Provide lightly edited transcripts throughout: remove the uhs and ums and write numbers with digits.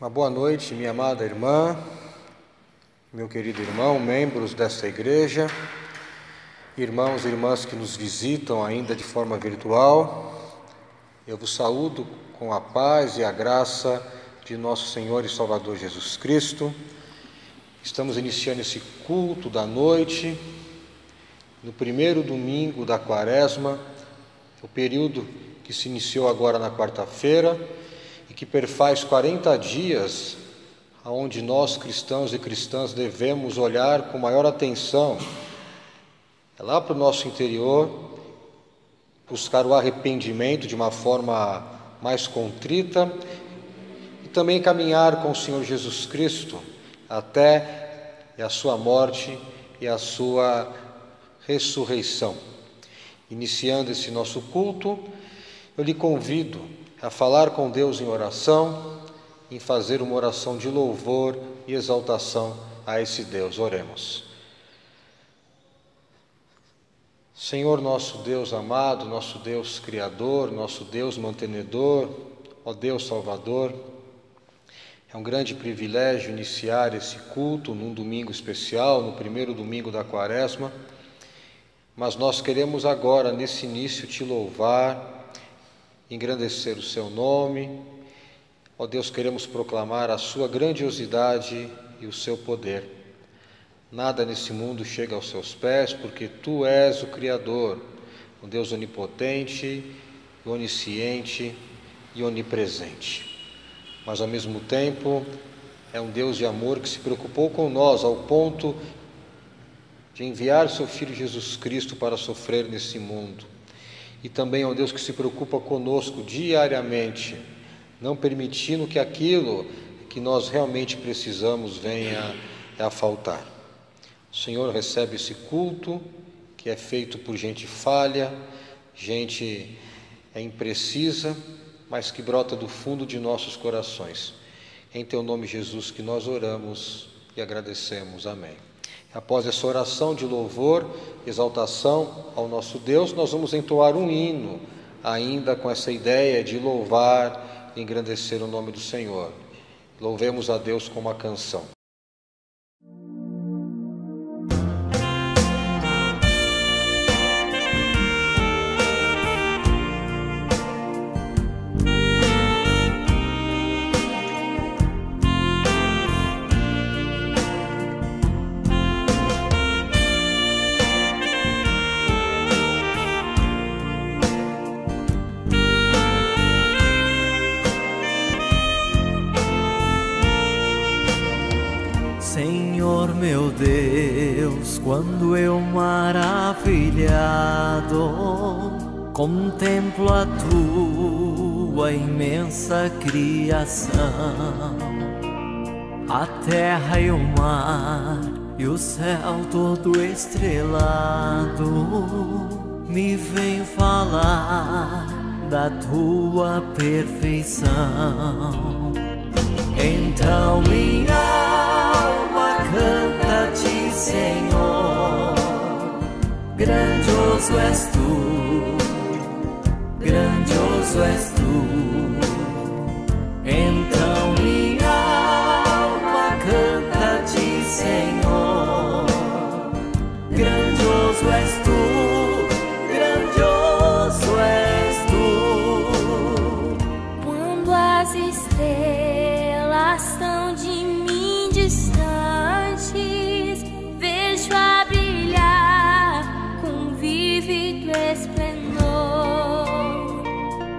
Uma boa noite, minha amada irmã, meu querido irmão, membros desta igreja, irmãos e irmãs que nos visitam ainda de forma virtual. Eu vos saúdo com a paz e a graça de nosso Senhor e Salvador Jesus Cristo. Estamos iniciando esse culto da noite, no primeiro domingo da Quaresma, o período que se iniciou agora na quarta-feira, e que perfaz 40 dias, onde nós cristãos e cristãs devemos olhar com maior atenção, lá para o nosso interior, buscar o arrependimento de uma forma mais contrita e também caminhar com o Senhor Jesus Cristo até a sua morte e a sua ressurreição. Iniciando esse nosso culto, eu lhe convido a falar com Deus em oração, em fazer uma oração de louvor e exaltação a esse Deus. Oremos. Senhor, nosso Deus amado, nosso Deus Criador, nosso Deus mantenedor, ó Deus Salvador, é um grande privilégio iniciar esse culto num domingo especial, no primeiro domingo da Quaresma, mas nós queremos agora, nesse início, te louvar, engrandecer o seu nome. Ó Deus, queremos proclamar a sua grandiosidade e o seu poder. Nada nesse mundo chega aos seus pés, porque tu és o Criador, o Deus onipotente, onisciente e onipresente. Mas ao mesmo tempo é um Deus de amor que se preocupou com nós ao ponto de enviar seu Filho Jesus Cristo para sofrer nesse mundo. E também é um Deus que se preocupa conosco diariamente, não permitindo que aquilo que nós realmente precisamos venha a faltar. O Senhor recebe esse culto, que é feito por gente falha, gente imprecisa, mas que brota do fundo de nossos corações. Em teu nome, Jesus, que nós oramos e agradecemos. Amém. Após essa oração de louvor, exaltação ao nosso Deus, nós vamos entoar um hino, ainda com essa ideia de louvar e engrandecer o nome do Senhor. Louvemos a Deus com uma canção. Senhor meu Deus, quando eu maravilhado contemplo a tua imensa criação, a terra e o mar e o céu todo estrelado, me vem falar da tua perfeição. Então minha alma canta-te, Senhor, grandioso és tu, grandioso és tu. Então minha alma canta-te, Senhor, grandioso és tu, grandioso és tu. Quando as estrelas estão de mim distantes, vejo a brilhar com vívido esplendor.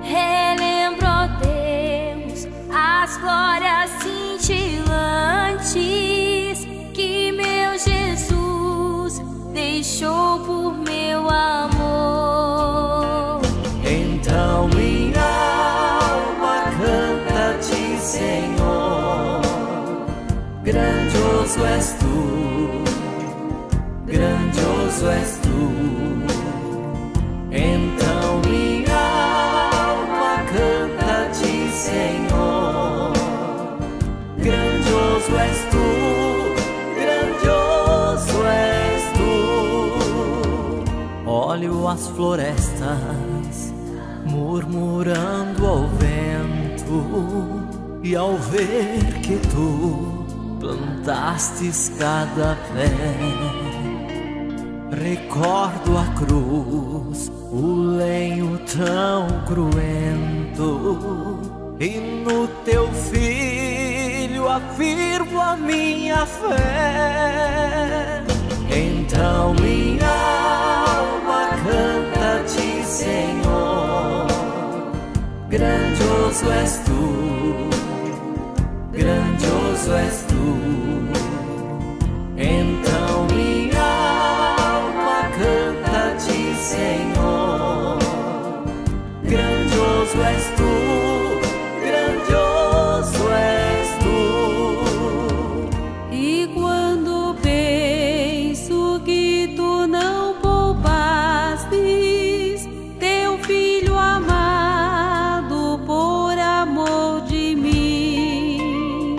Relembro, ó Deus, as glórias cintilantes que meu Jesus deixou por meu amor. Então minha alma canta-te, Senhor, grandioso és tu, grandioso és tu. Então minha alma canta-te, Senhor, grandioso és tu, grandioso és tu. Olho as florestas murmurando ao vento, E ao ver que tu plantastes cada pé, recordo a cruz, o lenho tão cruento, e no teu filho afirmo a minha fé. Então minha alma canta-te, Senhor, grandioso és tu, grandioso és tu. Então minha alma canta-te, Senhor, grandioso és tu, grandioso és tu. E quando penso que tu não poupastes teu filho amado por amor de mim,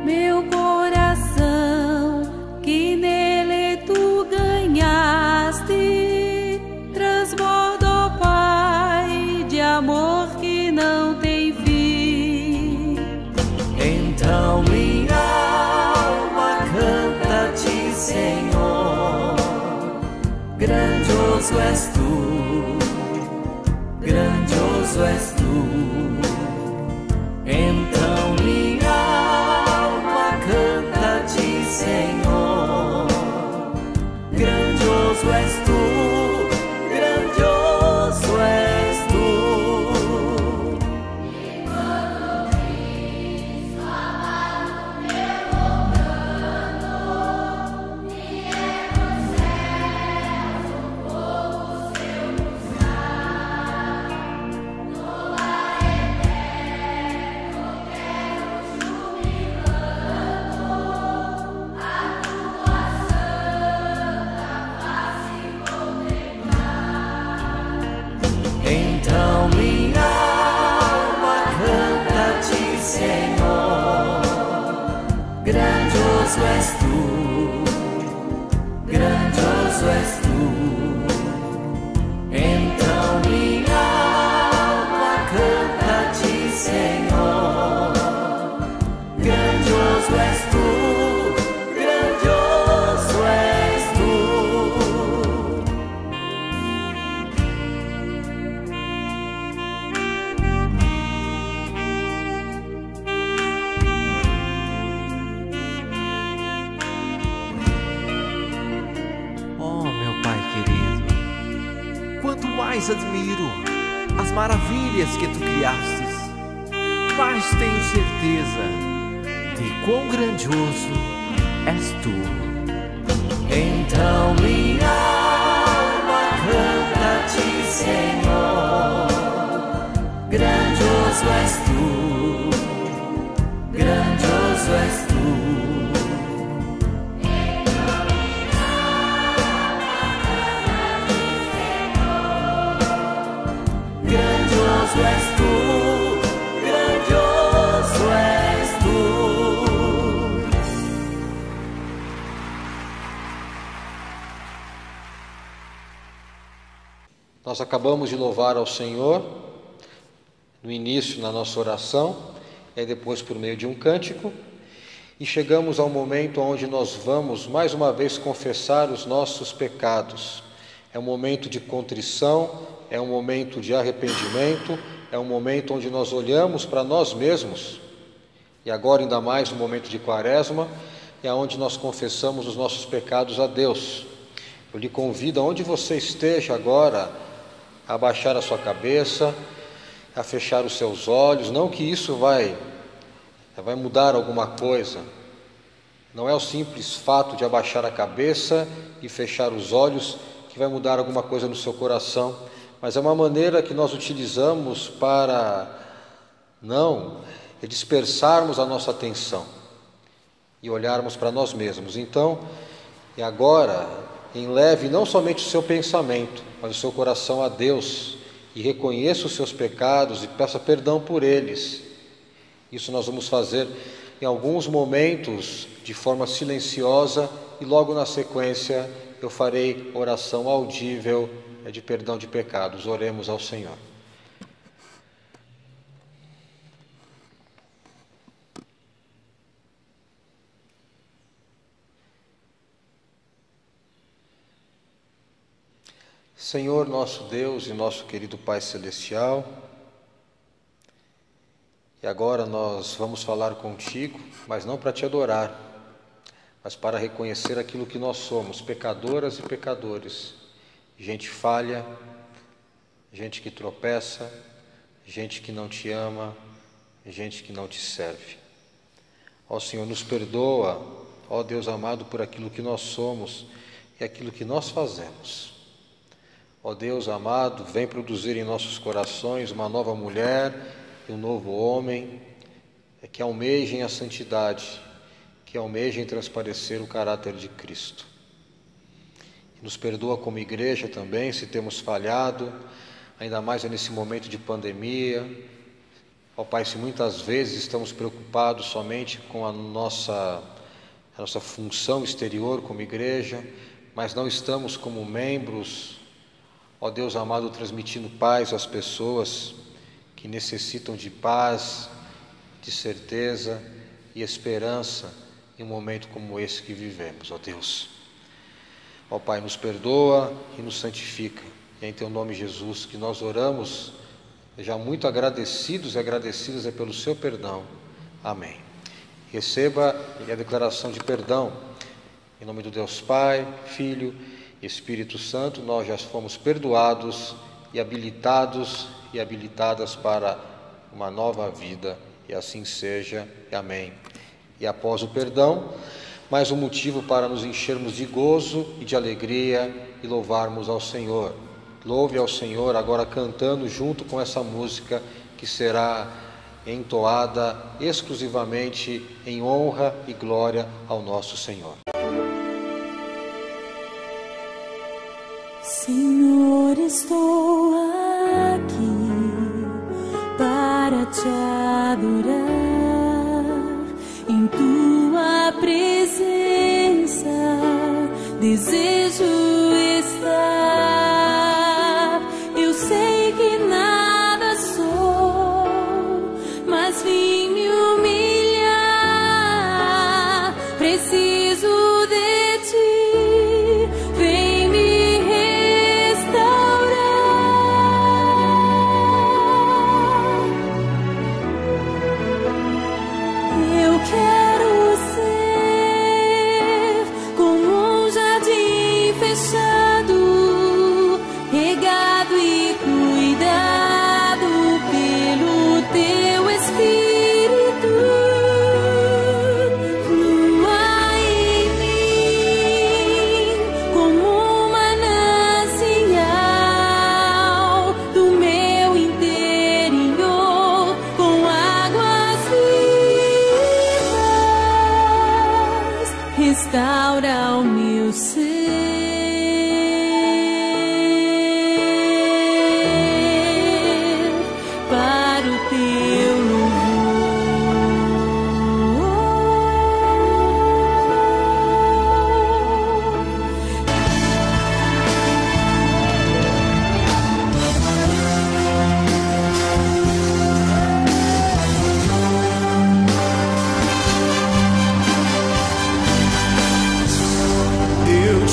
meu coração que nele tu ganhaste transborda, ó Pai, de amor que não tem fim. Então minha alma canta-te, Senhor, grandioso és tu, grandioso és tu. Então minha alma canta-te, Senhor, grandioso és tu, grandioso és tu. Então minha alma canta-te, Senhor, grandioso és tu, grandioso és tu. Então minha alma canta-te, Senhor, grandioso és tu, grandioso és tu. Oh, meu Pai querido, quanto mais admiro as maravilhas que tu criastes, mais tenho certeza de quão grandioso és tu. Então minha alma canta-te, Senhor, grandioso és tu, grandioso és tu. Grandioso és tu, grandioso és tu. Nós acabamos de louvar ao Senhor no início na nossa oração, e depois por meio de um cântico, e chegamos ao momento onde nós vamos mais uma vez confessar os nossos pecados. É um momento de contrição, é um momento de arrependimento, é um momento onde nós olhamos para nós mesmos, e agora ainda mais no momento de Quaresma, é onde nós confessamos os nossos pecados a Deus. Eu lhe convido, aonde você esteja agora, a abaixar a sua cabeça, a fechar os seus olhos. Não que isso vai mudar alguma coisa, não é o simples fato de abaixar a cabeça e fechar os olhos que vai mudar alguma coisa no seu coração, mas é uma maneira que nós utilizamos para não dispersarmos a nossa atenção e olharmos para nós mesmos. Então, e agora, enleve não somente o seu pensamento, mas o seu coração a Deus, e reconheça os seus pecados e peça perdão por eles. Isso nós vamos fazer em alguns momentos de forma silenciosa, e logo na sequência eu farei oração audível de perdão de pecados. Oremos ao Senhor. Senhor nosso Deus e nosso querido Pai Celestial, e agora nós vamos falar contigo, mas não para te adorar, mas para reconhecer aquilo que nós somos, pecadoras e pecadores, gente falha, gente que tropeça, gente que não te ama, gente que não te serve. Ó Senhor, nos perdoa, ó Deus amado, por aquilo que nós somos e aquilo que nós fazemos. Ó Deus amado, vem produzir em nossos corações uma nova mulher e um novo homem, que almejem a santidade, que almejem transparecer o caráter de Cristo. E nos perdoa como igreja também, se temos falhado, ainda mais nesse momento de pandemia. Ó Pai, se muitas vezes estamos preocupados somente com a nossa função exterior como igreja, mas não estamos como membros, ó Deus amado, transmitindo paz às pessoas que necessitam de paz, de certeza e esperança em um momento como esse que vivemos, ó Deus. Ó Pai, nos perdoa e nos santifica. E é em Teu nome, Jesus, que nós oramos, já muito agradecidos e agradecidas pelo Seu perdão. Amém. Receba a declaração de perdão. Em nome do Deus Pai, Filho e Espírito Santo, nós já fomos perdoados e habilitados e habilitadas para uma nova vida, e assim seja. Amém. E após o perdão, mais um motivo para nos enchermos de gozo e de alegria e louvarmos ao Senhor. Louve ao Senhor agora cantando junto com essa música que será entoada exclusivamente em honra e glória ao nosso Senhor. Senhor, estou aqui para te adorar, em tua presença desejo estar. Eu sei que nada sou, mas vim me humilhar. Preciso de ti, vem me restaurar. Eu quero ser como um jardim fechado, regado e cuidado pelo teu Espírito. Flua em mim como um manancial do meu interior, com águas vivas. Restaura o meu ser para o teu Eu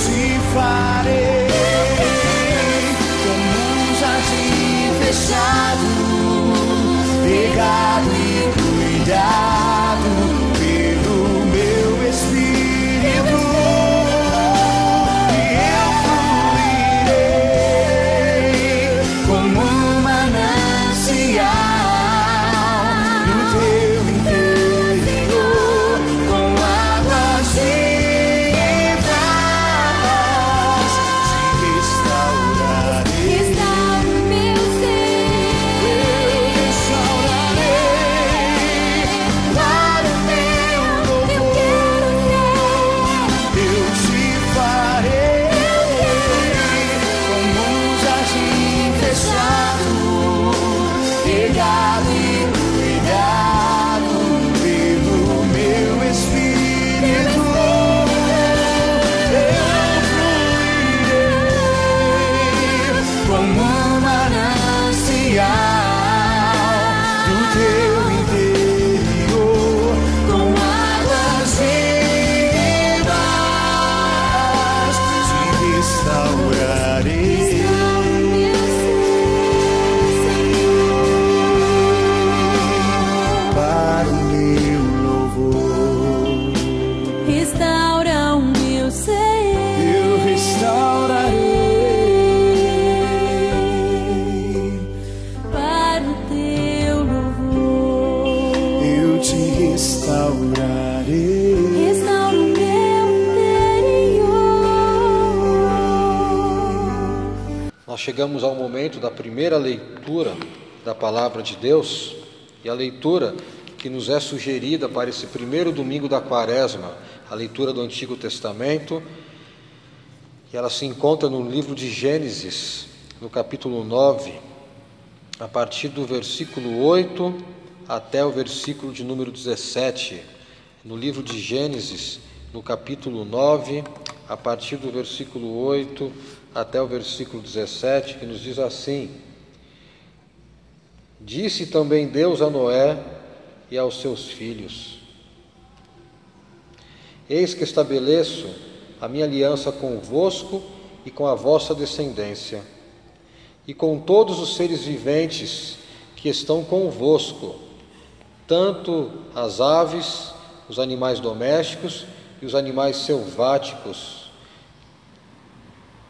restaurarei. Restaura o meu interior. Nós chegamos ao momento da primeira leitura da Palavra de Deus, e a leitura que nos é sugerida para esse primeiro domingo da Quaresma, a leitura do Antigo Testamento, e ela se encontra no livro de Gênesis, no capítulo 9, a partir do versículo 8 até o versículo de número 17. No livro de Gênesis, no capítulo 9, a partir do versículo 8 até o versículo 17, que nos diz assim: Disse também Deus a Noé e aos seus filhos: Eis que estabeleço a minha aliança convosco e com a vossa descendência, e com todos os seres viventes que estão convosco, tanto as aves, os animais domésticos e os animais selváticos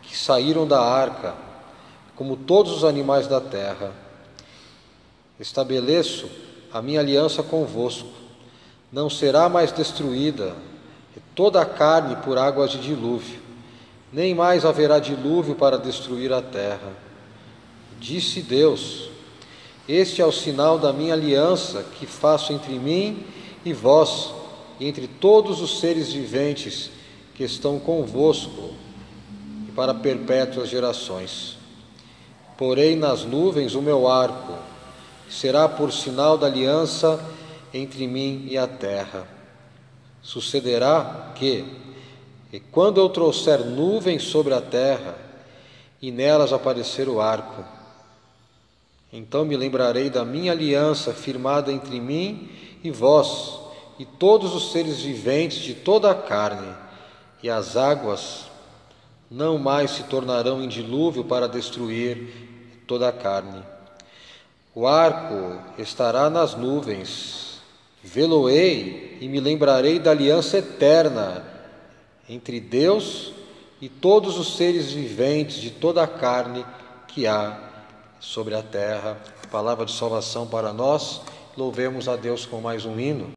que saíram da arca, como todos os animais da terra. Estabeleço a minha aliança convosco. Não será mais destruída toda a carne por águas de dilúvio, nem mais haverá dilúvio para destruir a terra. Disse Deus: Este é o sinal da minha aliança que faço entre mim e vós, e entre todos os seres viventes que estão convosco, e para perpétuas gerações. Porei nas nuvens o meu arco, será por sinal da aliança entre mim e a terra. Sucederá que, quando eu trouxer nuvens sobre a terra, e nelas aparecer o arco, então me lembrarei da minha aliança firmada entre mim e vós, e todos os seres viventes de toda a carne, e as águas não mais se tornarão em dilúvio para destruir toda a carne. O arco estará nas nuvens, vê-lo-ei e me lembrarei da aliança eterna entre Deus e todos os seres viventes de toda a carne que há sobre a terra. Palavra de salvação para nós. Louvemos a Deus com mais um hino.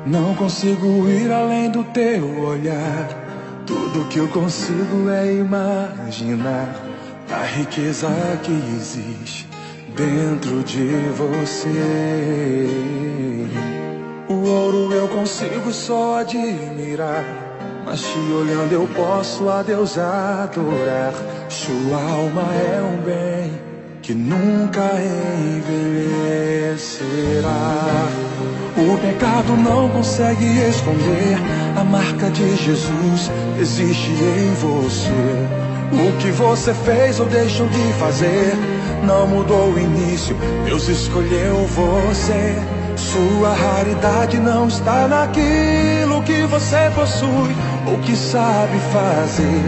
Não consigo ir além do teu olhar. Tudo que eu consigo é imaginar a riqueza que existe dentro de você. O ouro eu consigo só admirar, mas te olhando eu posso a Deus adorar. Sua alma é um bem que nunca envelhecerá. O pecado não consegue esconder a marca de Jesus existe em você. O que você fez ou deixou de fazer não mudou o início, Deus escolheu você. Sua raridade não está naquilo que você possui ou que sabe fazer.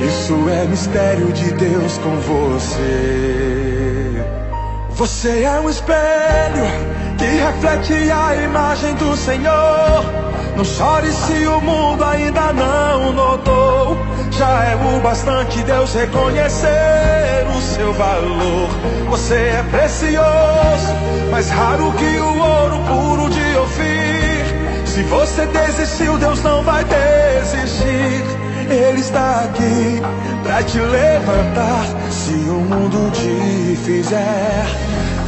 Isso é mistério de Deus com você. Você é um espelho que reflete a imagem do Senhor. Não chore se o mundo ainda não notou. Já é o bastante Deus reconhecer o seu valor. Você é precioso, mais raro que o ouro puro de Ofir. Se você desistiu, Deus não vai desistir. Ele está aqui pra te levantar. Se o mundo te fizer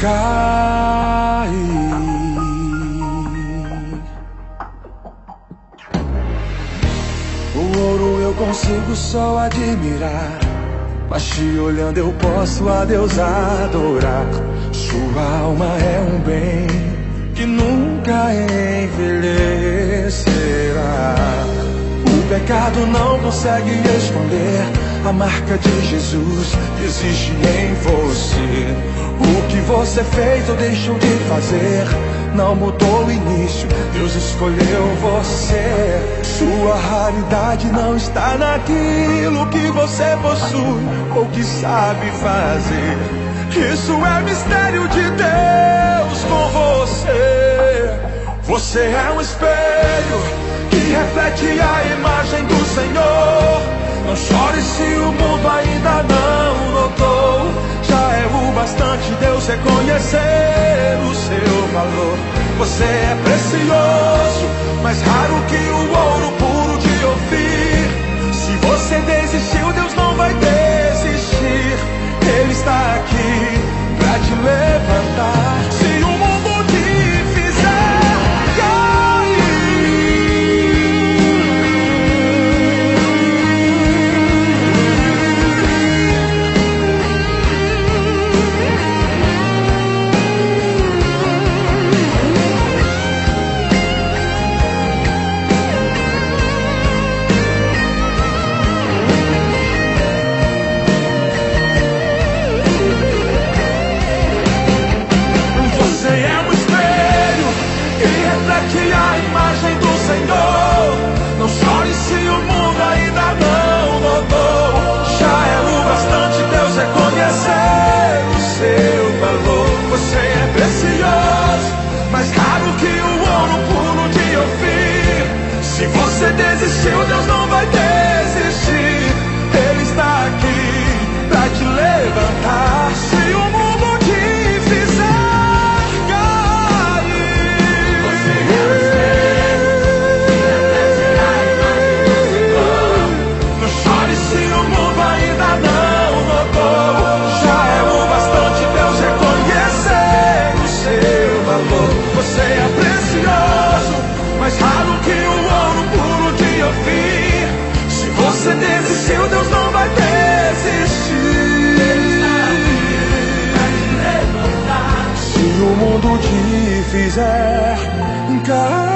cair, o ouro eu consigo só admirar, mas te olhando eu posso a Deus adorar. Sua alma é um bem que nunca envelhecerá. O pecado não consegue esconder a marca de Jesus existe em você. O que você fez ou deixou de fazer não mudou o início, Deus escolheu você. Sua raridade não está naquilo que você possui ou que sabe fazer. Isso é mistério de Deus com você. Você é um espelho que reflete a imagem do Senhor. Não chore se o mundo ainda não notou. Já é o bastante Deus reconhecer o seu valor. Você é precioso, mais raro que o ouro puro de Ofir. Se você desistiu, Deus não vai desistir. Ele está aqui pra te levantar. Se o mundo te fizer a imagem do Senhor. Não chore se o mundo ainda não notou. Já é o bastante Deus reconhecer o seu valor. Você é precioso, mais raro que o ouro puro de Ofir. Se você desistiu, Deus não vai desistir. Ele está aqui pra te levantar. Se o mundo te fizer mais raro que o ouro puro de Ofir. Se você desistiu, Deus não vai desistir. Se o mundo te fizer cair.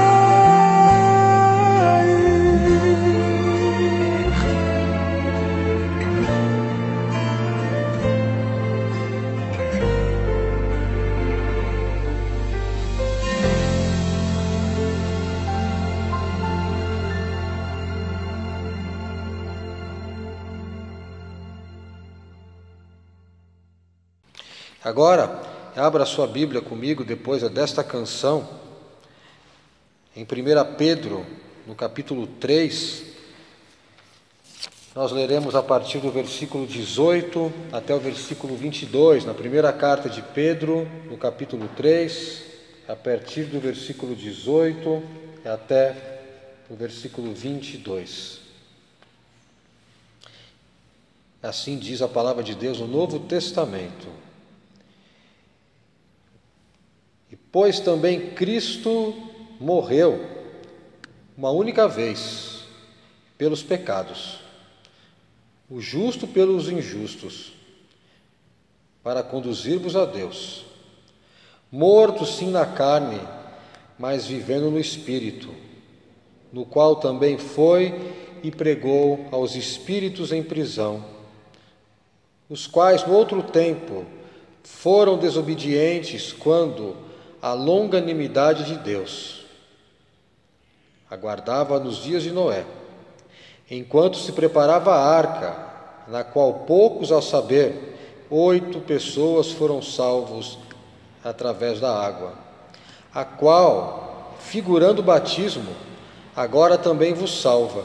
Agora, abra sua Bíblia comigo depois desta canção, em 1 Pedro, no capítulo 3, nós leremos a partir do versículo 18 até o versículo 22, na primeira carta de Pedro, no capítulo 3, a partir do versículo 18 até o versículo 22. Assim diz a palavra de Deus no Novo Testamento. Pois também Cristo morreu uma única vez pelos pecados, o justo pelos injustos, para conduzir-vos a Deus. Morto sim na carne, mas vivendo no Espírito, no qual também foi e pregou aos espíritos em prisão, os quais no outro tempo foram desobedientes quando a longanimidade de Deus aguardava nos dias de Noé, enquanto se preparava a arca, na qual poucos, a saber, 8 pessoas foram salvos através da água, a qual, figurando o batismo, agora também vos salva,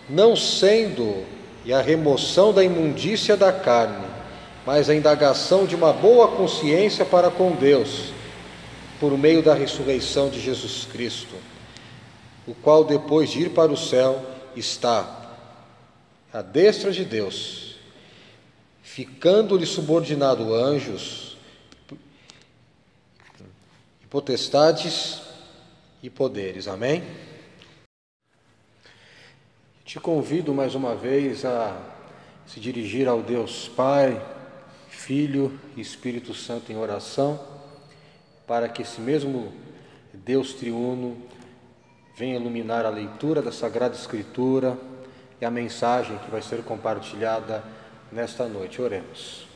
não sendo a remoção da imundícia da carne, mas a indagação de uma boa consciência para com Deus, por meio da ressurreição de Jesus Cristo, o qual, depois de ir para o céu, está à destra de Deus, ficando-lhe subordinado anjos, potestades e poderes. Amém? Te convido mais uma vez a se dirigir ao Deus Pai, Filho e Espírito Santo em oração, para que esse mesmo Deus triuno venha iluminar a leitura da Sagrada Escritura e a mensagem que vai ser compartilhada nesta noite. Oremos.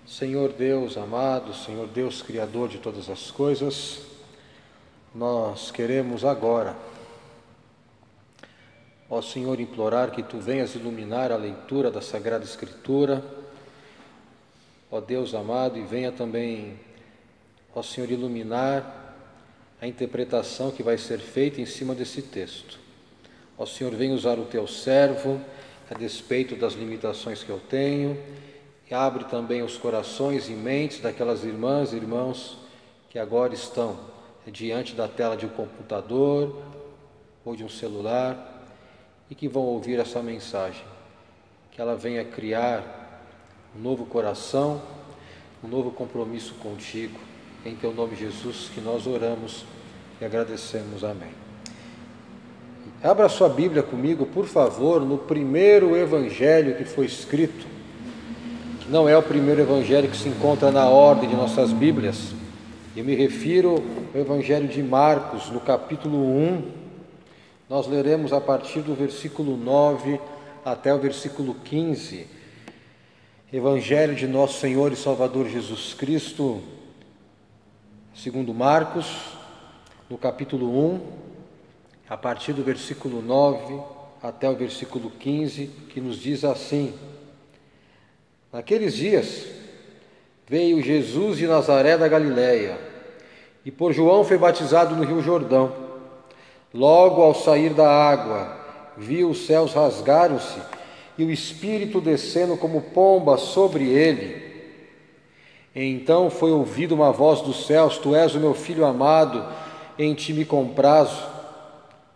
Senhor Deus amado, Senhor Deus Criador de todas as coisas, nós queremos agora, ó Senhor, implorar que Tu venhas iluminar a leitura da Sagrada Escritura, ó Deus amado, e venha também, ó Senhor, iluminar a interpretação que vai ser feita em cima desse texto. Ó Senhor, vem usar o teu servo, a despeito das limitações que eu tenho, e abre também os corações e mentes daquelas irmãs e irmãos que agora estão diante da tela de um computador ou de um celular e que vão ouvir essa mensagem. Que ela venha criar um novo coração, um novo compromisso contigo. Em teu nome, Jesus, que nós oramos e agradecemos. Amém. Abra sua Bíblia comigo, por favor, no primeiro evangelho que foi escrito, que não é o primeiro evangelho que se encontra na ordem de nossas Bíblias. Eu me refiro ao evangelho de Marcos, no capítulo 1. Nós leremos a partir do versículo 9 até o versículo 15. Evangelho de nosso Senhor e Salvador Jesus Cristo, segundo Marcos, no capítulo 1, a partir do versículo 9 até o versículo 15, que nos diz assim: Naqueles dias veio Jesus de Nazaré da Galileia, e por João foi batizado no Rio Jordão. Logo ao sair da água, viu os céus rasgaram-se, e o Espírito descendo como pomba sobre ele. Então foi ouvida uma voz dos céus: Tu és o meu Filho amado, em ti me comprazo.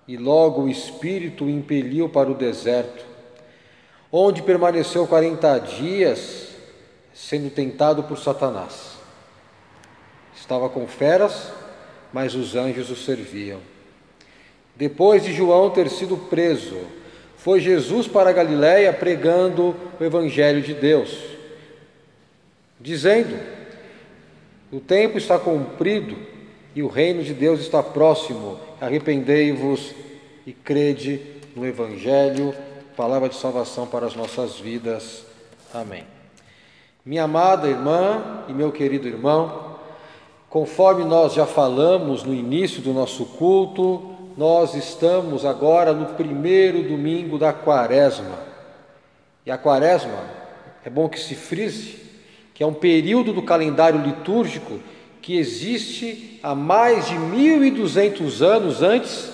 E logo o Espírito o impeliu para o deserto, onde permaneceu 40 dias, sendo tentado por Satanás. Estava com feras, mas os anjos o serviam. Depois de João ter sido preso, foi Jesus para a Galileia pregando o Evangelho de Deus, dizendo: O tempo está cumprido e o reino de Deus está próximo. Arrependei-vos e crede no Evangelho, palavra de salvação para as nossas vidas. Amém. Minha amada irmã e meu querido irmão, conforme nós já falamos no início do nosso culto, nós estamos agora no primeiro domingo da Quaresma. E a Quaresma, é bom que se frise, que é um período do calendário litúrgico que existe há mais de 1.200 anos antes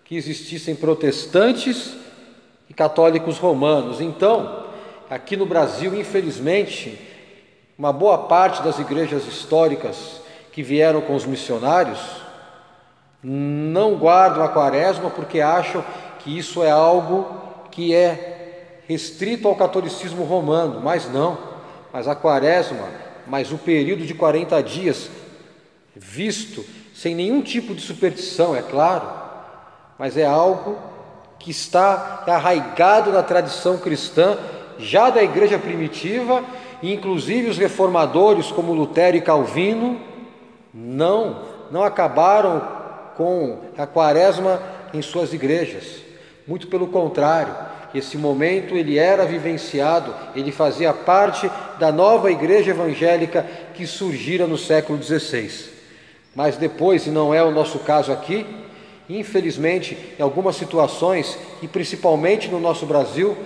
que existissem protestantes e católicos romanos. Então, aqui no Brasil, infelizmente, uma boa parte das igrejas históricas que vieram com os missionários não guardam a Quaresma porque acham que isso é algo que é restrito ao catolicismo romano, mas não. Mas a Quaresma, mas o período de 40 dias, visto sem nenhum tipo de superstição, é claro, mas é algo que está arraigado na tradição cristã, já da igreja primitiva, e inclusive os reformadores como Lutero e Calvino não acabaram com a Quaresma em suas igrejas. Muito pelo contrário, esse momento ele era vivenciado, ele fazia parte da nova igreja evangélica que surgira no século XVI. Mas depois, e não é o nosso caso aqui, infelizmente, em algumas situações, e principalmente no nosso Brasil,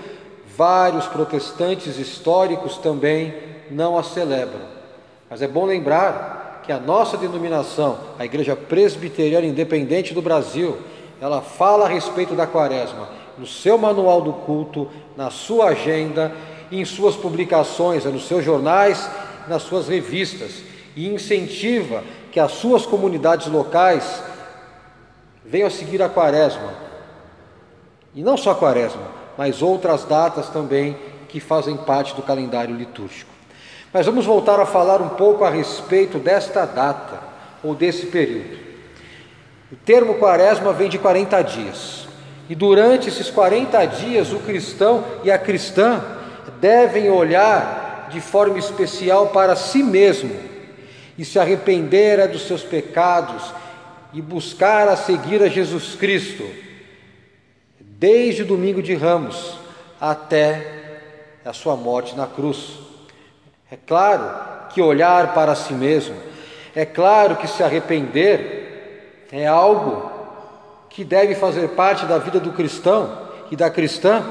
vários protestantes históricos também não a celebram. Mas é bom lembrar que a nossa denominação, a Igreja Presbiteriana Independente do Brasil, ela fala a respeito da Quaresma no seu manual do culto, na sua agenda, em suas publicações, nos seus jornais, nas suas revistas, e incentiva que as suas comunidades locais venham a seguir a Quaresma. E não só a Quaresma, mas outras datas também que fazem parte do calendário litúrgico. Mas vamos voltar a falar um pouco a respeito desta data, ou desse período. O termo Quaresma vem de 40 dias. E durante esses 40 dias, o cristão e a cristã devem olhar de forma especial para si mesmo e se arrepender dos seus pecados e buscar a seguir a Jesus Cristo, desde o domingo de Ramos até a sua morte na cruz. É claro que olhar para si mesmo, é claro que se arrepender é algo que deve fazer parte da vida do cristão e da cristã,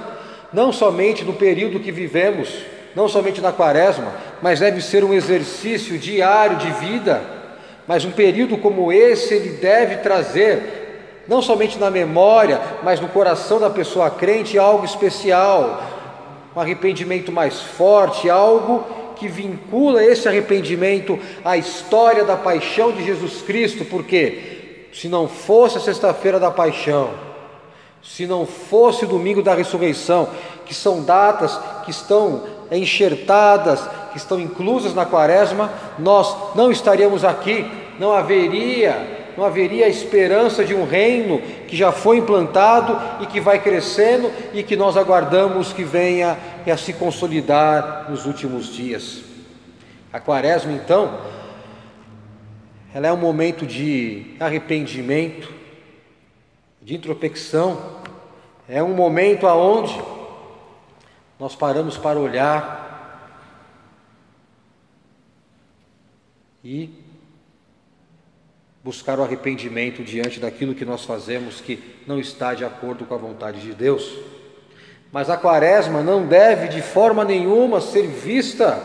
não somente no período que vivemos, não somente na Quaresma, mas deve ser um exercício diário de vida mas um período como esse ele deve trazer, não somente na memória, mas no coração da pessoa crente, algo especial, um arrependimento mais forte, algo que vincula esse arrependimento à história da paixão de Jesus Cristo, porque se não fosse a sexta-feira da paixão, se não fosse o domingo da ressurreição, que são datas que estão enxertadas, que estão inclusas na quaresma, nós não estaríamos aqui, não haveria esperança de um reino que já foi implantado e que vai crescendo e que nós aguardamos que venha a se consolidar nos últimos dias. A quaresma, então, ela é um momento de arrependimento, de introspecção, é um momento aonde nós paramos para olhar e buscar o arrependimento diante daquilo que nós fazemos que não está de acordo com a vontade de Deus. Mas a quaresma não deve de forma nenhuma ser vista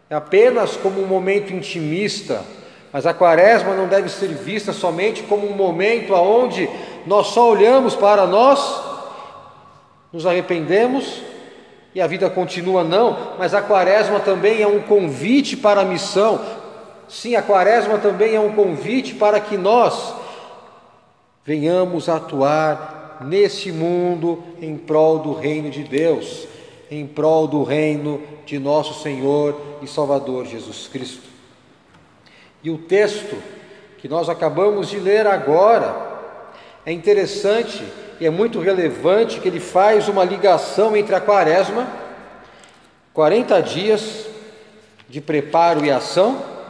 apenas como um momento intimista, mas a quaresma não deve ser vista somente como um momento onde nós só olhamos para nós, nos arrependemos e a vida continua, não, mas a quaresma também é um convite para a missão. Sim, a quaresma também é um convite para que nós venhamos a atuar nesse mundo em prol do reino de Deus, em prol do reino de nosso Senhor e Salvador Jesus Cristo. E o texto que nós acabamos de ler agora é interessante e é muito relevante, que ele faz uma ligação entre a quaresma, 40 dias de preparo e ação,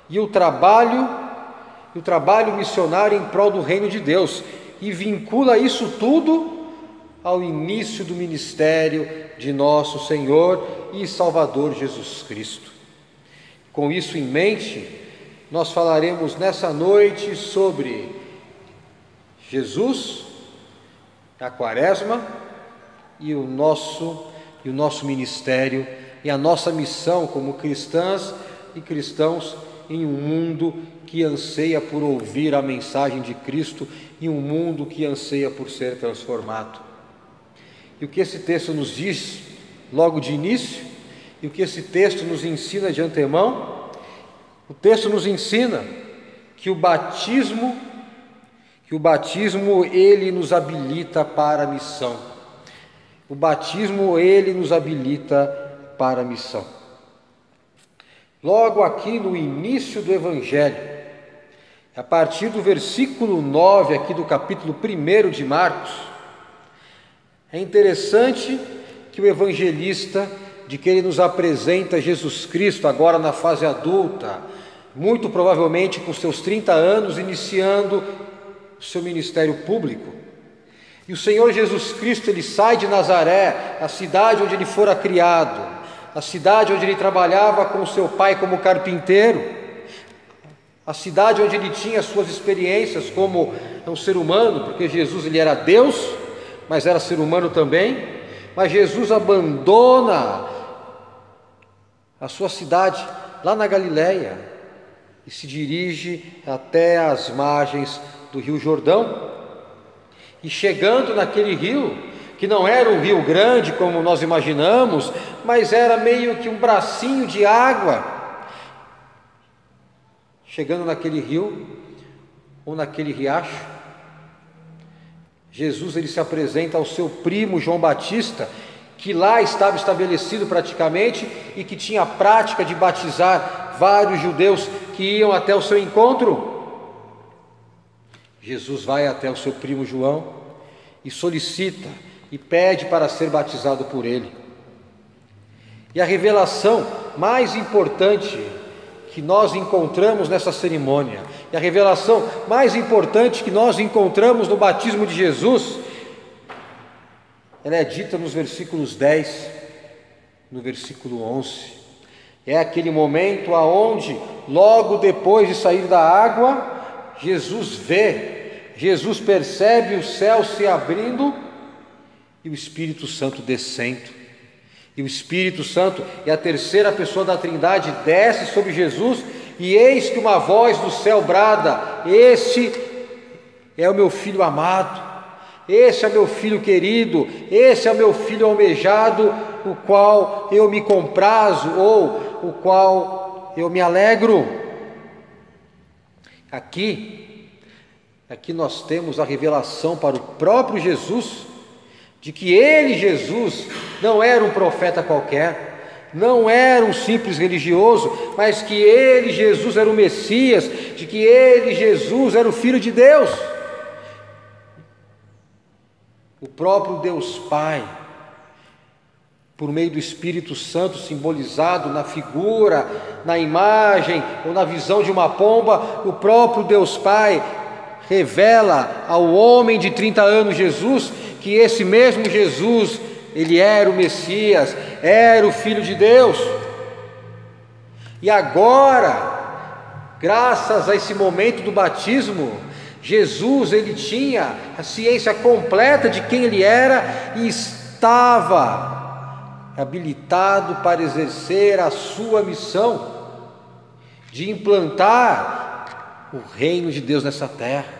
e o trabalho missionário em prol do reino de Deus, e vincula isso tudo ao início do ministério de nosso Senhor e Salvador Jesus Cristo. Com isso em mente, nós falaremos nessa noite sobre Jesus, a quaresma e o nosso ministério e a nossa missão como cristãs e cristãos em um mundo que anseia por ouvir a mensagem de Cristo, em um mundo que anseia por ser transformado. E o que esse texto nos diz logo de início, e o que esse texto nos ensina de antemão? O texto nos ensina que o batismo ele nos habilita para a missão. O batismo ele nos habilita para a missão. Logo aqui no início do Evangelho, a partir do versículo 9 aqui do capítulo 1 de Marcos, é interessante que o evangelista, de que ele nos apresenta Jesus Cristo agora na fase adulta, muito provavelmente com seus 30 anos, iniciando o seu ministério público. E o Senhor Jesus Cristo, ele sai de Nazaré, a cidade onde ele fora criado, a cidade onde ele trabalhava com seu pai como carpinteiro, a cidade onde ele tinha suas experiências como um ser humano, porque Jesus ele era Deus, mas era ser humano também. Mas Jesus abandona a sua cidade lá na Galileia e se dirige até as margens do Rio Jordão. E chegando naquele rio, que não era um rio grande como nós imaginamos, mas era meio que um bracinho de água. Chegando naquele rio, ou naquele riacho, Jesus ele se apresenta ao seu primo João Batista, que lá estava estabelecido praticamente e que tinha a prática de batizar vários judeus que iam até o seu encontro. Jesus vai até o seu primo João e solicita e pede para ser batizado por ele. E a revelação mais importante que nós encontramos nessa cerimônia, e a revelação mais importante que nós encontramos no batismo de Jesus, ela é dita nos versículos 10, no versículo 11. É aquele momento aonde, logo depois de sair da água, Jesus percebe o céu se abrindo e o Espírito Santo descendo. E o Espírito Santo e a terceira pessoa da Trindade desce sobre Jesus e eis que uma voz do céu brada: este é o meu filho amado, esse é meu filho querido, esse é meu filho almejado, o qual eu me comprazo, ou o qual eu me alegro. Aqui nós temos a revelação para o próprio Jesus, de que ele, Jesus, não era um profeta qualquer, não era um simples religioso, mas que ele, Jesus, era o Messias, de que ele, Jesus, era o Filho de Deus. O próprio Deus Pai, por meio do Espírito Santo, simbolizado na figura, na imagem ou na visão de uma pomba, o próprio Deus Pai revela ao homem de 30 anos, Jesus, que esse mesmo Jesus, ele era o Messias, era o Filho de Deus. E agora, graças a esse momento do batismo, Jesus, ele tinha a ciência completa de quem ele era e estava habilitado para exercer a sua missão de implantar o reino de Deus nessa terra,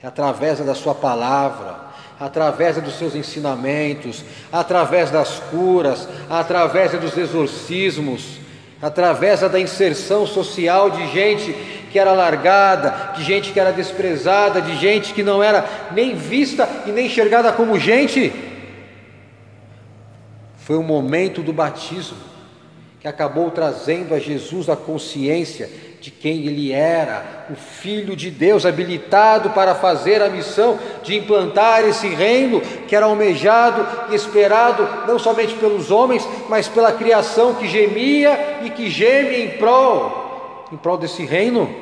através da sua palavra, através dos seus ensinamentos, através das curas, através dos exorcismos, através da inserção social de gente que era largada, de gente que era desprezada, de gente que não era nem vista e nem enxergada como gente. Foi o momento do batismo que acabou trazendo a Jesus a consciência de quem ele era, o Filho de Deus, habilitado para fazer a missão de implantar esse reino que era almejado e esperado não somente pelos homens, mas pela criação que gemia e que geme em prol desse reino.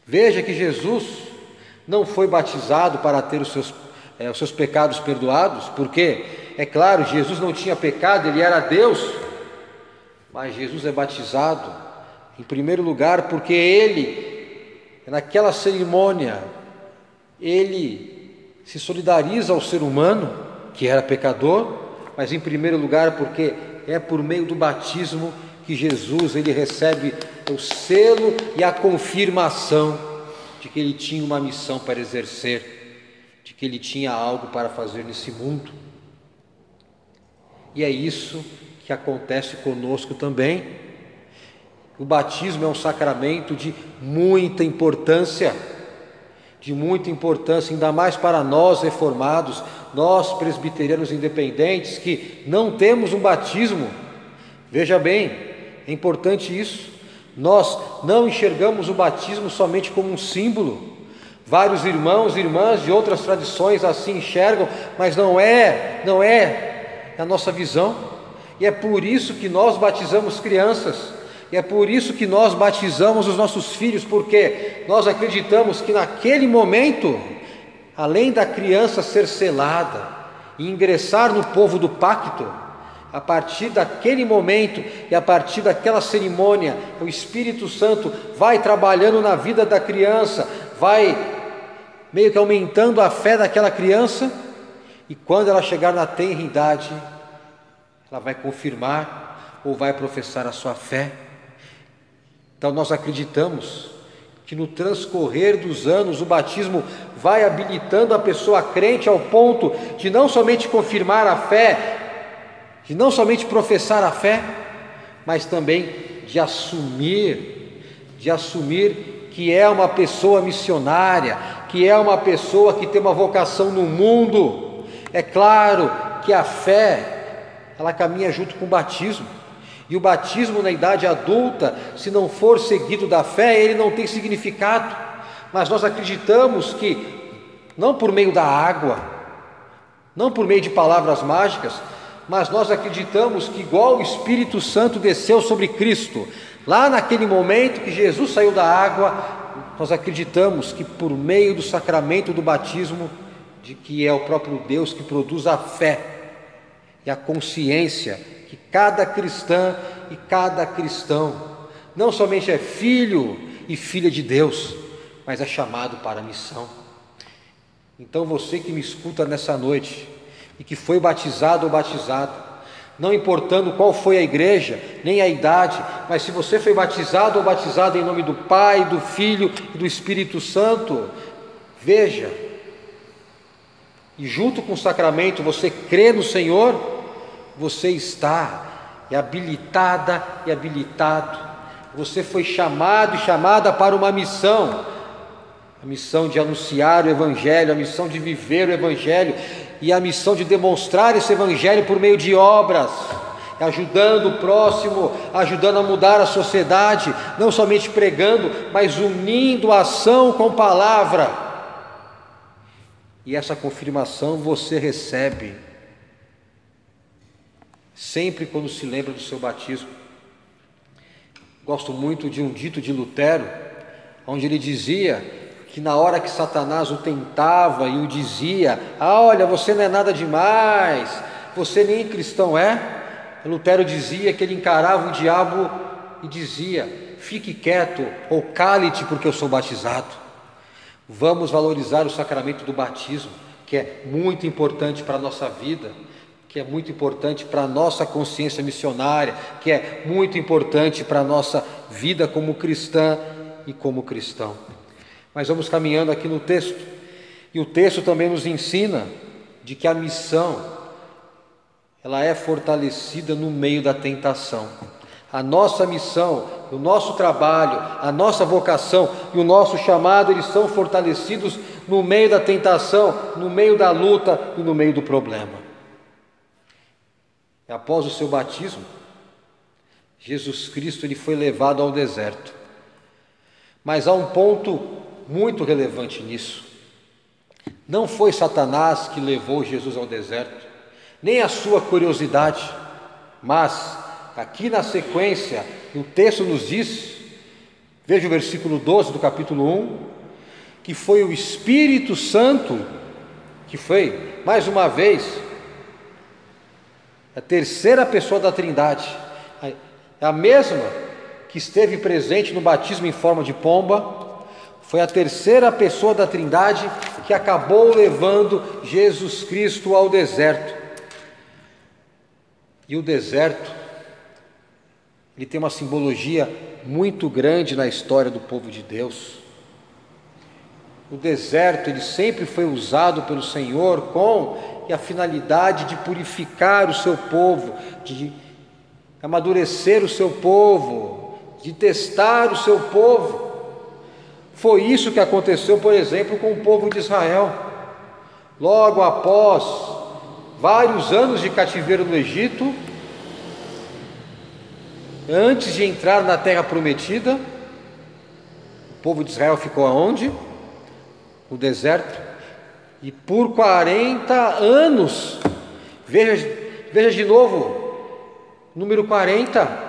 Veja que Jesus não foi batizado para ter os seus pecados perdoados, porque, é claro, Jesus não tinha pecado, ele era Deus, mas Jesus é batizado em primeiro lugar porque ele, naquela cerimônia, ele se solidariza ao ser humano que era pecador, mas em primeiro lugar porque é por meio do batismo que Jesus, ele recebe o selo e a confirmação de que ele tinha uma missão para exercer, de que ele tinha algo para fazer nesse mundo. E é isso que acontece conosco também. O batismo é um sacramento de muita importância, ainda mais para nós reformados, nós presbiterianos independentes que não temos um batismo. Veja bem, é importante isso. Nós não enxergamos o batismo somente como um símbolo. Vários irmãos e irmãs de outras tradições assim enxergam, mas não é a nossa visão. E é por isso que nós batizamos crianças. E é por isso que nós batizamos os nossos filhos, porque nós acreditamos que naquele momento, além da criança ser selada e ingressar no povo do pacto, a partir daquele momento e a partir daquela cerimônia, o Espírito Santo vai trabalhando na vida da criança, vai meio que aumentando a fé daquela criança, e quando ela chegar na tenra idade, ela vai confirmar ou vai professar a sua fé. Então nós acreditamos que no transcorrer dos anos o batismo vai habilitando a pessoa crente ao ponto de não somente confirmar a fé, de não somente professar a fé, mas também de assumir que é uma pessoa missionária, que é uma pessoa que tem uma vocação no mundo. É claro que a fé, ela caminha junto com o batismo. E o batismo na idade adulta, se não for seguido da fé, ele não tem significado. Mas nós acreditamos que, não por meio da água, não por meio de palavras mágicas, mas nós acreditamos que igual o Espírito Santo desceu sobre Cristo, lá naquele momento que Jesus saiu da água, nós acreditamos que por meio do sacramento do batismo, de que é o próprio Deus que produz a fé e a consciência, que cada cristã e cada cristão não somente é filho e filha de Deus, mas é chamado para a missão. Então você que me escuta nessa noite e que foi batizado ou batizada, não importando qual foi a igreja, nem a idade, mas se você foi batizado ou batizada em nome do Pai, do Filho e do Espírito Santo, veja, e junto com o sacramento você crê no Senhor, você está habilitada e habilitado, você foi chamado e chamada para uma missão, a missão de anunciar o Evangelho, a missão de viver o Evangelho e a missão de demonstrar esse Evangelho por meio de obras, ajudando o próximo, ajudando a mudar a sociedade, não somente pregando, mas unindo a ação com palavra. E essa confirmação você recebe sempre quando se lembra do seu batismo. Gosto muito de um dito de Lutero, onde ele dizia que na hora que Satanás o tentava e o dizia: olha, você não é nada demais, você nem cristão é, Lutero dizia que ele encarava o diabo e dizia: fique quieto ou cale-te, porque eu sou batizado. Vamos valorizar o sacramento do batismo, que é muito importante para a nossa vida, que é muito importante para a nossa consciência missionária, que é muito importante para a nossa vida como cristã e como cristão. Mas vamos caminhando aqui no texto, e o texto também nos ensina de que a missão, ela é fortalecida no meio da tentação. A nossa missão, o nosso trabalho, a nossa vocação e o nosso chamado, eles são fortalecidos no meio da tentação, no meio da luta e no meio do problema. E após o seu batismo, Jesus Cristo ele foi levado ao deserto. Mas há um ponto muito relevante nisso. Não foi Satanás que levou Jesus ao deserto, nem a sua curiosidade, mas aqui na sequência o texto nos diz, veja o versículo 12 do capítulo 1, que foi o Espírito Santo que foi, mais uma vez, a terceira pessoa da Trindade, a mesma que esteve presente no batismo em forma de pomba. Foi a terceira pessoa da Trindade que acabou levando Jesus Cristo ao deserto. E o deserto, ele tem uma simbologia muito grande na história do povo de Deus. O deserto, ele sempre foi usado pelo Senhor com a finalidade de purificar o seu povo, de amadurecer o seu povo, de testar o seu povo. Foi isso que aconteceu, por exemplo, com o povo de Israel. Logo após vários anos de cativeiro no Egito, antes de entrar na terra prometida, o povo de Israel ficou aonde? No deserto. E por 40 anos, veja de novo, número 40,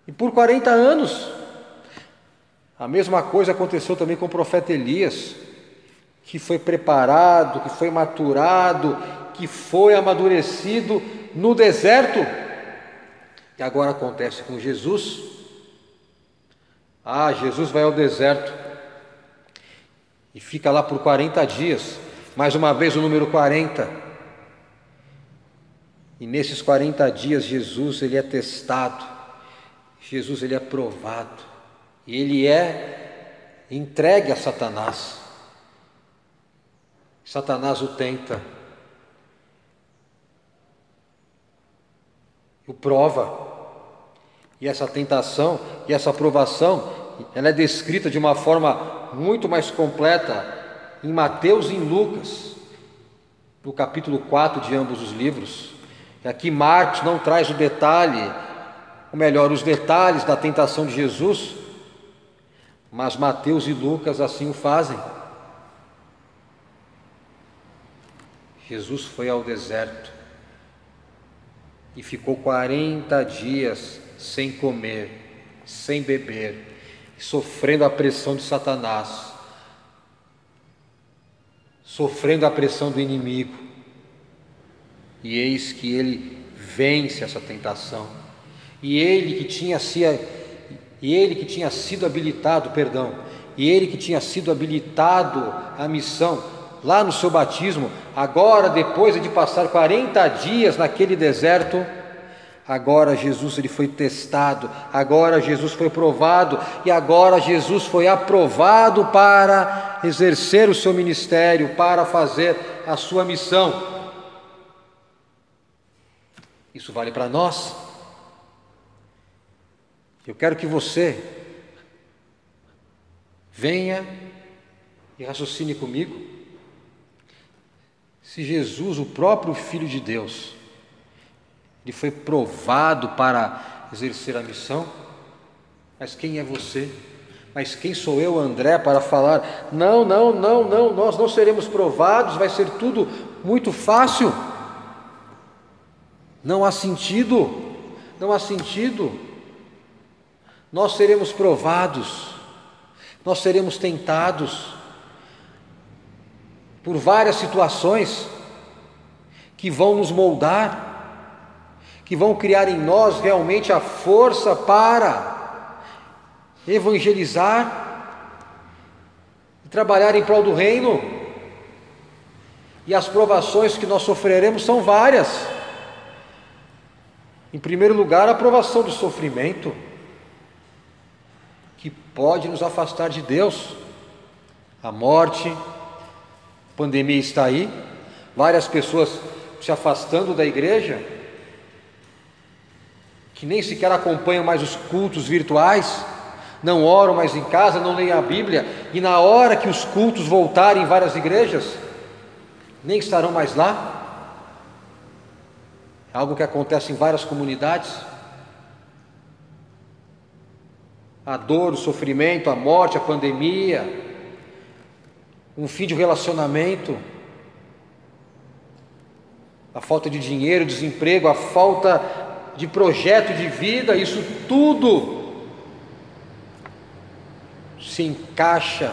e por 40 anos, a mesma coisa aconteceu também com o profeta Elias, que foi preparado, que foi maturado, que foi amadurecido no deserto, e agora acontece com Jesus. Jesus vai ao deserto e fica lá por 40 dias, mais uma vez o número 40, e nesses 40 dias Jesus ele é testado, Jesus ele é provado, e ele é entregue a Satanás. Satanás o tenta, o prova, e essa tentação e essa provação, ela é descrita de uma forma muito mais completa em Mateus e em Lucas, no capítulo 4 de ambos os livros. E aqui Marcos não traz o detalhe, ou melhor, os detalhes da tentação de Jesus, mas Mateus e Lucas assim o fazem. Jesus foi ao deserto e ficou 40 dias sem comer, sem beber, sofrendo a pressão de Satanás, sofrendo a pressão do inimigo. E eis que ele vence essa tentação. E ele que tinha sido habilitado à missão, lá no seu batismo, agora depois de passar 40 dias naquele deserto, agora Jesus ele foi testado, agora Jesus foi provado e agora Jesus foi aprovado para exercer o seu ministério, para fazer a sua missão. Isso vale para nós. Eu quero que você venha e raciocine comigo. Se Jesus, o próprio Filho de Deus, ele foi provado para exercer a missão, mas quem é você? Mas quem sou eu, André, para falar, não, nós não seremos provados, vai ser tudo muito fácil? Não há sentido, não há sentido. Nós seremos provados, nós seremos tentados por várias situações que vão nos moldar, que vão criar em nós realmente a força para evangelizar e trabalhar em prol do reino. E as provações que nós sofreremos são várias. Em primeiro lugar, a provação do sofrimento, que pode nos afastar de Deus. A morte, a pandemia está aí, várias pessoas se afastando da igreja, que nem sequer acompanham mais os cultos virtuais, não oram mais em casa, não leem a Bíblia, e na hora que os cultos voltarem em várias igrejas, nem estarão mais lá. É algo que acontece em várias comunidades. A dor, o sofrimento, a morte, a pandemia, um fim de relacionamento, a falta de dinheiro, desemprego, a falta de projeto de vida, isso tudo se encaixa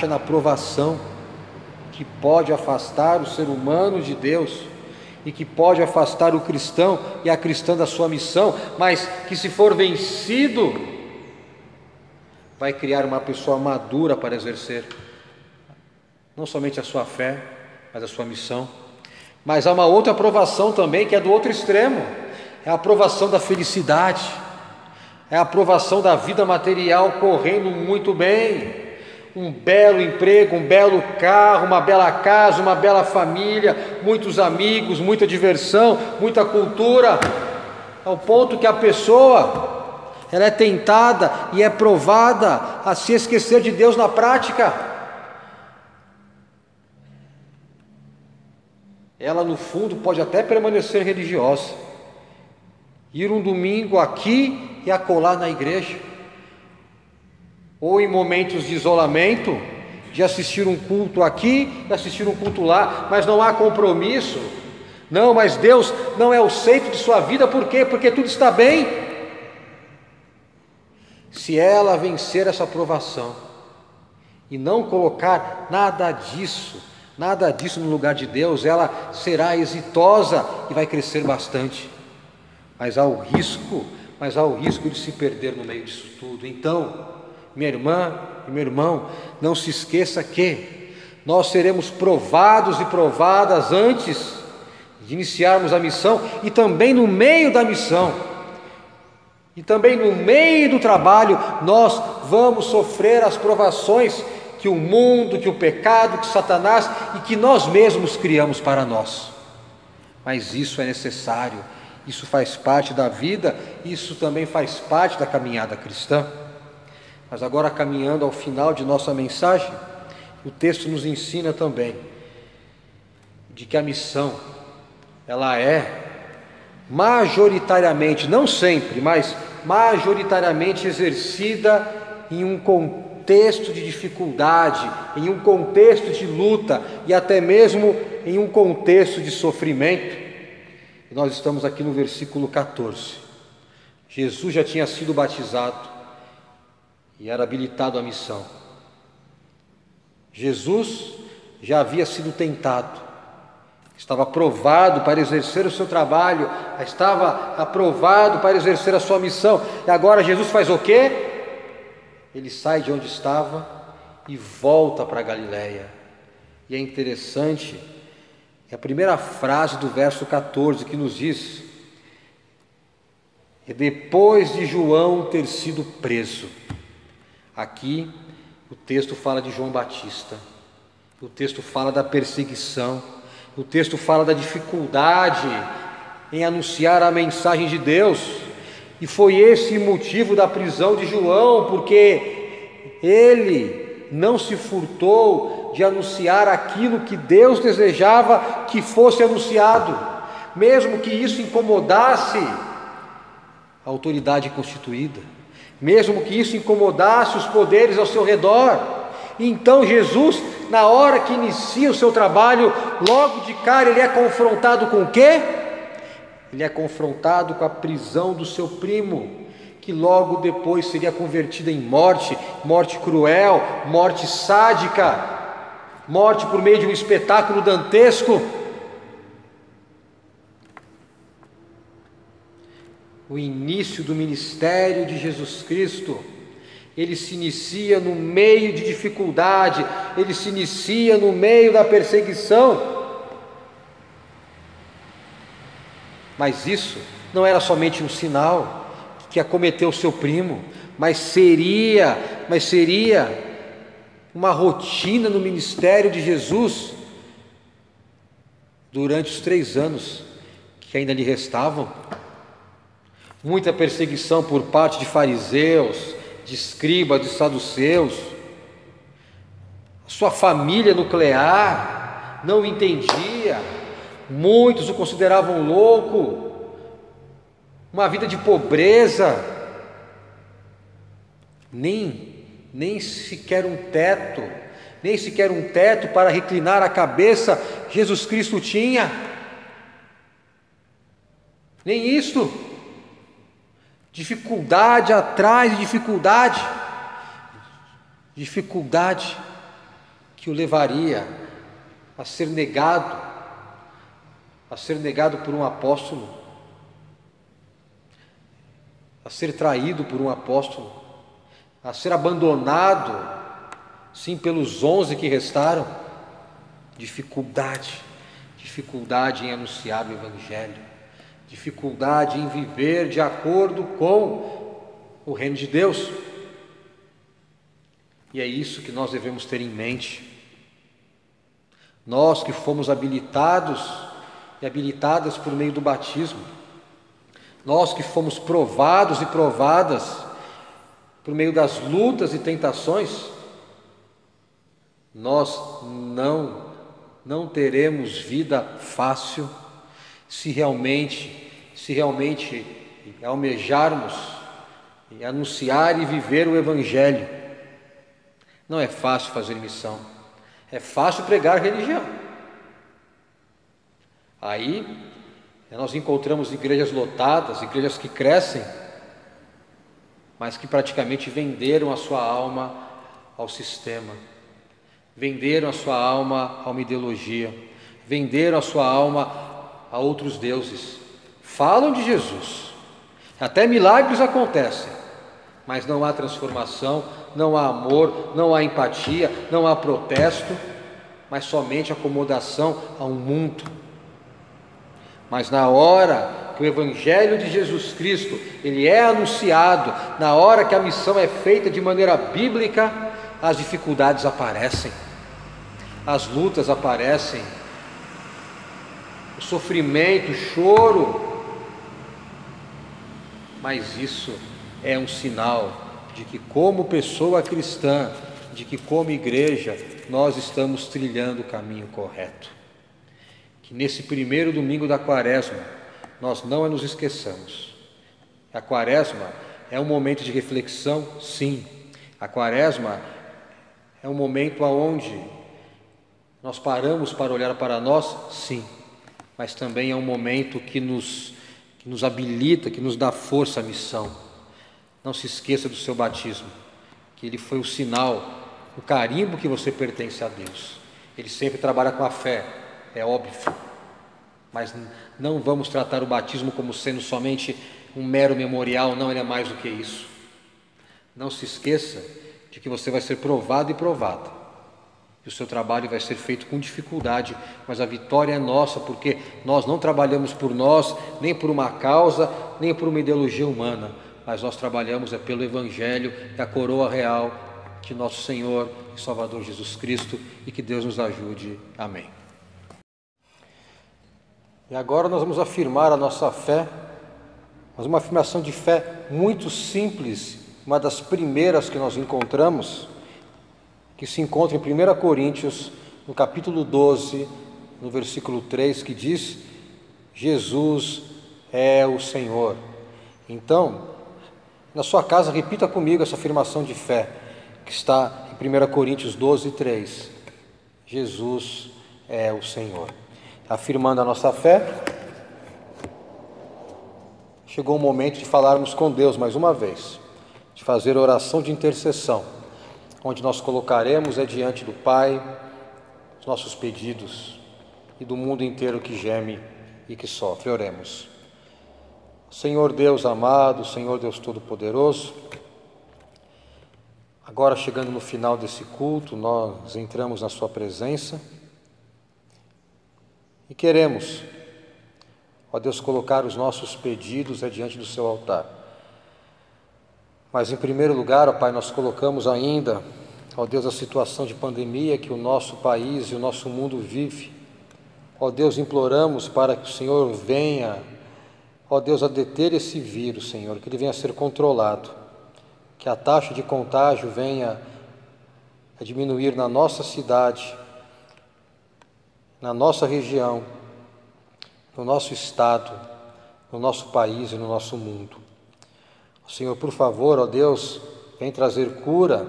na provação que pode afastar o ser humano de Deus e que pode afastar o cristão e a cristã da sua missão, mas que, se for vencido, vai criar uma pessoa madura para exercer não somente a sua fé, mas a sua missão. Mas há uma outra aprovação também, que é do outro extremo, é a aprovação da felicidade, é a aprovação da vida material correndo muito bem, um belo emprego, um belo carro, uma bela casa, uma bela família, muitos amigos, muita diversão, muita cultura, ao ponto que a pessoa, ela é tentada e é provada a se esquecer de Deus na prática. Ela, no fundo, pode até permanecer religiosa, ir um domingo aqui e acolá na igreja, ou em momentos de isolamento, de assistir um culto aqui e assistir um culto lá, mas não há compromisso. Não, mas Deus não é o centro de sua vida. Por quê? Porque tudo está bem. Se ela vencer essa provação e não colocar nada disso no lugar de Deus, ela será exitosa e vai crescer bastante, mas há o risco de se perder no meio disso tudo. Então, minha irmã e meu irmão, não se esqueça que nós seremos provados e provadas antes de iniciarmos a missão, e também no meio da missão, e também no meio do trabalho, nós vamos sofrer as provações que o mundo, que o pecado, que Satanás e que nós mesmos criamos para nós. Mas isso é necessário, isso faz parte da vida, isso também faz parte da caminhada cristã. Mas agora, caminhando ao final de nossa mensagem, o texto nos ensina também de que a missão, ela é majoritariamente, não sempre, mas majoritariamente exercida em um contexto de dificuldade, em um contexto de luta e até mesmo em um contexto de sofrimento. E nós estamos aqui no versículo 14. Jesus já tinha sido batizado e era habilitado à missão. Jesus já havia sido tentado, estava aprovado para exercer o seu trabalho, estava aprovado para exercer a sua missão. E agora Jesus faz o quê? Ele sai de onde estava e volta para a Galileia. E é interessante, é a primeira frase do verso 14 que nos diz: e depois de João ter sido preso. Aqui o texto fala de João Batista, o texto fala da perseguição, o texto fala da dificuldade em anunciar a mensagem de Deus, e foi esse o motivo da prisão de João, porque ele não se furtou de anunciar aquilo que Deus desejava que fosse anunciado, mesmo que isso incomodasse a autoridade constituída, mesmo que isso incomodasse os poderes ao seu redor. Então Jesus, na hora que inicia o seu trabalho, logo de cara ele é confrontado com o quê? Ele é confrontado com a prisão do seu primo, que logo depois seria convertida em morte, morte cruel, morte sádica, morte por meio de um espetáculo dantesco. O início do ministério de Jesus Cristo, ele se inicia no meio de dificuldade, ele se inicia no meio da perseguição. Mas isso não era somente um sinal que acometeu o seu primo, mas seria uma rotina no ministério de Jesus durante os 3 anos que ainda lhe restavam. Muita perseguição por parte de fariseus, de escribas, de saduceus. Sua família nuclear não o entendia, muitos o consideravam louco, uma vida de pobreza, nem sequer um teto para reclinar a cabeça Jesus Cristo tinha, nem isto. Dificuldade atrás de dificuldade que o levaria a ser negado por um apóstolo, a ser traído por um apóstolo, a ser abandonado, sim, pelos 11 que restaram. Dificuldade em anunciar o Evangelho, dificuldade em viver de acordo com o reino de Deus. E é isso que nós devemos ter em mente. Nós que fomos habilitados e habilitadas por meio do batismo, nós que fomos provados e provadas por meio das lutas e tentações, nós não teremos vida fácil se realmente almejarmos e anunciar e viver o Evangelho. Não é fácil fazer missão, é fácil pregar religião. Aí nós encontramos igrejas lotadas, igrejas que crescem, mas que praticamente venderam a sua alma ao sistema, venderam a sua alma a uma ideologia, venderam a sua alma a outros deuses. Falam de Jesus, até milagres acontecem, mas não há transformação, não há amor, não há empatia, não há protesto, mas somente acomodação a um mundo. Mas na hora que o Evangelho de Jesus Cristo ele é anunciado, na hora que a missão é feita de maneira bíblica, as dificuldades aparecem, as lutas aparecem, o sofrimento, o choro. Mas isso é um sinal de que, como pessoa cristã, de que como igreja, nós estamos trilhando o caminho correto. Que nesse primeiro domingo da Quaresma, nós não nos esqueçamos. A Quaresma é um momento de reflexão, sim. A Quaresma é um momento onde nós paramos para olhar para nós, sim. Mas também é um momento que nos habilita, que nos dá força à missão. Não se esqueça do seu batismo, que ele foi o sinal, o carimbo que você pertence a Deus. Ele sempre trabalha com a fé, é óbvio, mas não vamos tratar o batismo como sendo somente um mero memorial, não, ele é mais do que isso. Não se esqueça de que você vai ser provado e provada, E o seu trabalho vai ser feito com dificuldade, mas a vitória é nossa, porque nós não trabalhamos por nós, nem por uma causa, nem por uma ideologia humana, mas nós trabalhamos pelo Evangelho e a coroa real de nosso Senhor e Salvador Jesus Cristo, e que Deus nos ajude. Amém. E agora nós vamos afirmar a nossa fé, mas uma afirmação de fé muito simples, uma das primeiras que nós encontramos, que se encontra em 1 Coríntios, no capítulo 12, no versículo 3, que diz: Jesus é o Senhor. Então, na sua casa, repita comigo essa afirmação de fé, que está em 1 Coríntios 12, 3. Jesus é o Senhor. Afirmando a nossa fé, chegou o momento de falarmos com Deus mais uma vez, de fazer oração de intercessão, onde nós colocaremos diante do Pai os nossos pedidos e do mundo inteiro que geme e que sofre. Oremos. Senhor Deus amado, Senhor Deus Todo-Poderoso, agora chegando no final desse culto, nós entramos na Sua presença e queremos, ó Deus, colocar os nossos pedidos diante do Seu altar. Mas em primeiro lugar, ó Pai, nós colocamos ainda, ó Deus, a situação de pandemia que o nosso país e o nosso mundo vive. Ó Deus, imploramos para que o Senhor venha, ó Deus, a deter esse vírus, Senhor, que ele venha a ser controlado, que a taxa de contágio venha a diminuir na nossa cidade, na nossa região, no nosso estado, no nosso país e no nosso mundo. Senhor, por favor, ó Deus, vem trazer cura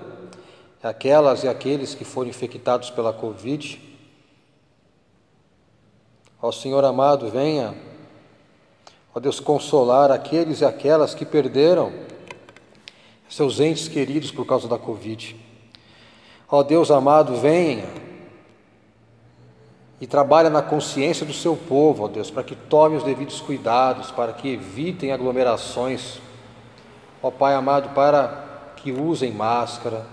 àquelas e àqueles que foram infectados pela Covid. Ó Senhor amado, venha, ó Deus, consolar aqueles e aquelas que perderam seus entes queridos por causa da Covid. Ó Deus amado, venha e trabalha na consciência do seu povo, ó Deus, para que tome os devidos cuidados, para que evitem aglomerações. Ó Pai amado, para que usem máscara,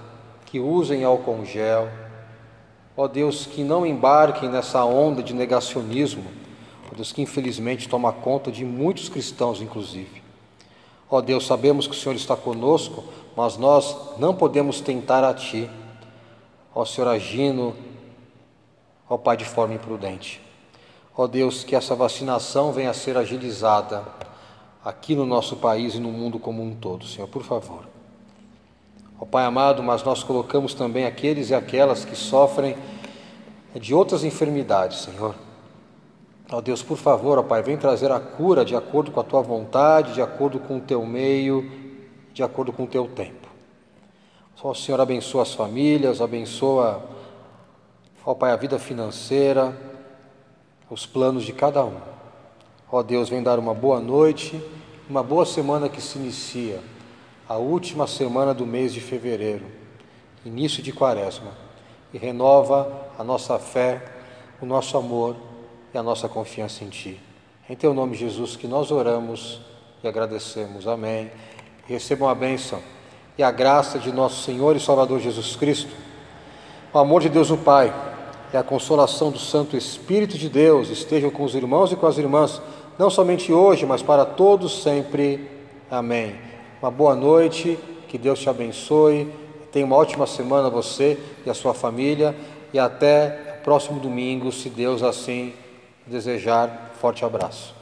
que usem álcool gel. Ó Deus, que não embarquem nessa onda de negacionismo, ó Deus, que infelizmente toma conta de muitos cristãos, inclusive. Ó Deus, sabemos que o Senhor está conosco, mas nós não podemos tentar a Ti, ó Senhor, agindo, ó Pai, de forma imprudente. Ó Deus, que essa vacinação venha a ser agilizada aqui no nosso país e no mundo como um todo, Senhor, por favor. Ó Pai amado, mas nós colocamos também aqueles e aquelas que sofrem de outras enfermidades, Senhor. Ó Deus, por favor, ó Pai, vem trazer a cura de acordo com a Tua vontade, de acordo com o Teu meio, de acordo com o Teu tempo. Só o Senhor abençoa as famílias, abençoa, ó Pai, a vida financeira, os planos de cada um. Ó Deus, vem dar uma boa noite, uma boa semana que se inicia, a última semana do mês de fevereiro, início de Quaresma, e renova a nossa fé, o nosso amor e a nossa confiança em Ti. Em Teu nome, Jesus, que nós oramos e agradecemos. Amém. Recebam a bênção e a graça de nosso Senhor e Salvador Jesus Cristo, o amor de Deus o Pai e a consolação do Santo Espírito de Deus estejam com os irmãos e com as irmãs, não somente hoje, mas para todos sempre. Amém. Uma boa noite, que Deus te abençoe, tenha uma ótima semana você e a sua família, e até o próximo domingo, se Deus assim desejar. Forte abraço.